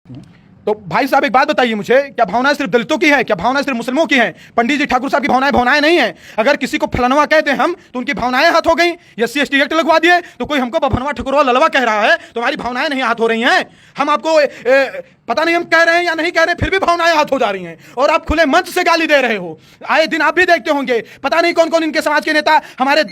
तो भाई साहब एक बात बताइए मुझे, क्या भावनाएं सिर्फ दलितों की है? क्या भावनाएं सिर्फ मुस्लिमों की हैं? पंडित जी ठाकुर साहब की भावनाएं नहीं है। अगर किसी को फलनवा कहते हैं हम, तो उनकी भावनाएं हाथ हो गई। एससी एसटी एक्ट लगवा दिए तो कोई हमको बभनवा ठकुरवा ललवा कह रहा है तो हमारी भावनाएं नहीं हाथ हो रही हैं। हम आपको पता नहीं हम कह रहे हैं या नहीं कह रहे, फिर भी भावनाएं हाथ हो जा रही हैं और आप खुले मंच से गाली दे रहे हो। आए दिन आप भी देखते होंगे, पता नहीं कौन कौन इनके समाज के नेता हमारे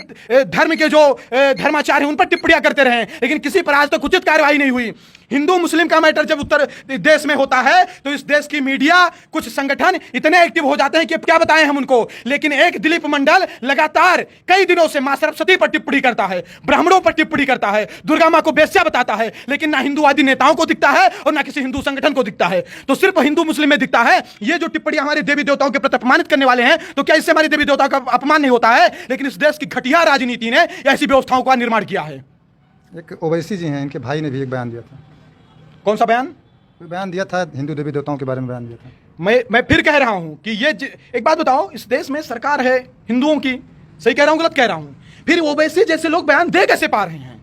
धर्म के जो धर्माचार्य हैं उन पर टिप्पणियां करते रहे, लेकिन किसी पर आज तक उचित कार्रवाई नहीं हुई। हिंदू मुस्लिम का मैटर जब उत्तर देश में होता है तो इस देश की मीडिया, कुछ संगठन इतने एक्टिव हो जाते हैं कि अब क्या बताएं हम उनको। लेकिन एक दिलीप मंडल लगातार कई दिनों से मां सरस्वती पर टिप्पणी करता है, ब्राह्मणों पर टिप्पणी करता है, दुर्गा मां को बेश्या बताता है, लेकिन ना हिंदूवादी नेताओं को दिखता है और ना किसी हिंदू संगठन को दिखता है। तो सिर्फ हिंदू मुस्लिम में दिखता है। ये जो टिप्पणी हमारे देवी देवताओं के प्रति अपमानित करने वाले हैं, तो क्या इससे हमारे देवी देवताओं का अपमान नहीं होता है? लेकिन इस देश की घटिया राजनीति ने ऐसी व्यवस्थाओं का निर्माण किया है। एक ओवैसी जी हैं, इनके भाई ने भी एक बयान दिया था। कौन सा बयान? कोई बयान दिया था, हिंदू देवी देवताओं के बारे में बयान दिया था। मैं फिर कह रहा हूं कि ये एक बात बताओ, इस देश में सरकार है हिंदुओं की, सही कह रहा हूं गलत कह रहा हूं? फिर ओवैसी जैसे लोग बयान दे कैसे पा रहे हैं?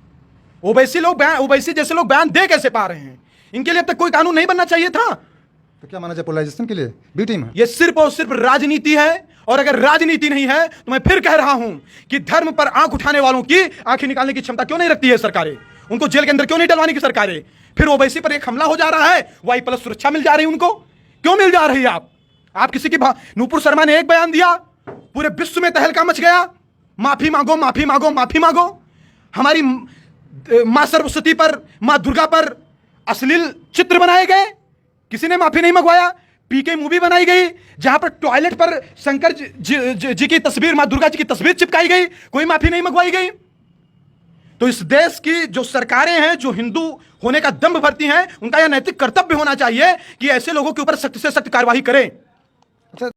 ओवैसी जैसे लोग बयान दे कैसे पा रहे हैं? इनके लिए अब तक कोई कानून नहीं बनना चाहिए था? तो क्या माना जाए, पोलराइजेशन के लिए बी टीम है? ये सिर्फ और सिर्फ राजनीति है। और अगर राजनीति नहीं है तो मैं फिर कह रहा हूं कि धर्म पर आंख उठाने वालों की आंखें निकालने की क्षमता क्यों नहीं रखती है सरकारें? उनको जेल के अंदर क्यों नहीं डलवाने की सरकारें? फिर ओवैसी पर एक हमला हो जा रहा है, वाई प्लस सुरक्षा मिल जा रही है उनको। क्यों मिल जा रही है? आप किसी की नूपुर शर्मा ने एक बयान दिया, पूरे विश्व में तहलका मच गया, माफी मांगो माफी मांगो माफी मांगो। हमारी मां सरस्वती पर, मां दुर्गा पर अश्लील चित्र बनाए गए, किसी ने माफी नहीं मंगवाया। पीके मूवी बनाई गई जहां पर टॉयलेट पर शंकर जी की तस्वीर, मां दुर्गा जी की तस्वीर चिपकाई गई, कोई माफी नहीं मंगवाई गई। तो इस देश की जो सरकारें हैं, जो हिंदू होने का दंभ भरती हैं, उनका यह नैतिक कर्तव्य होना चाहिए कि ऐसे लोगों के ऊपर सख्त से सख्त कार्रवाई करें।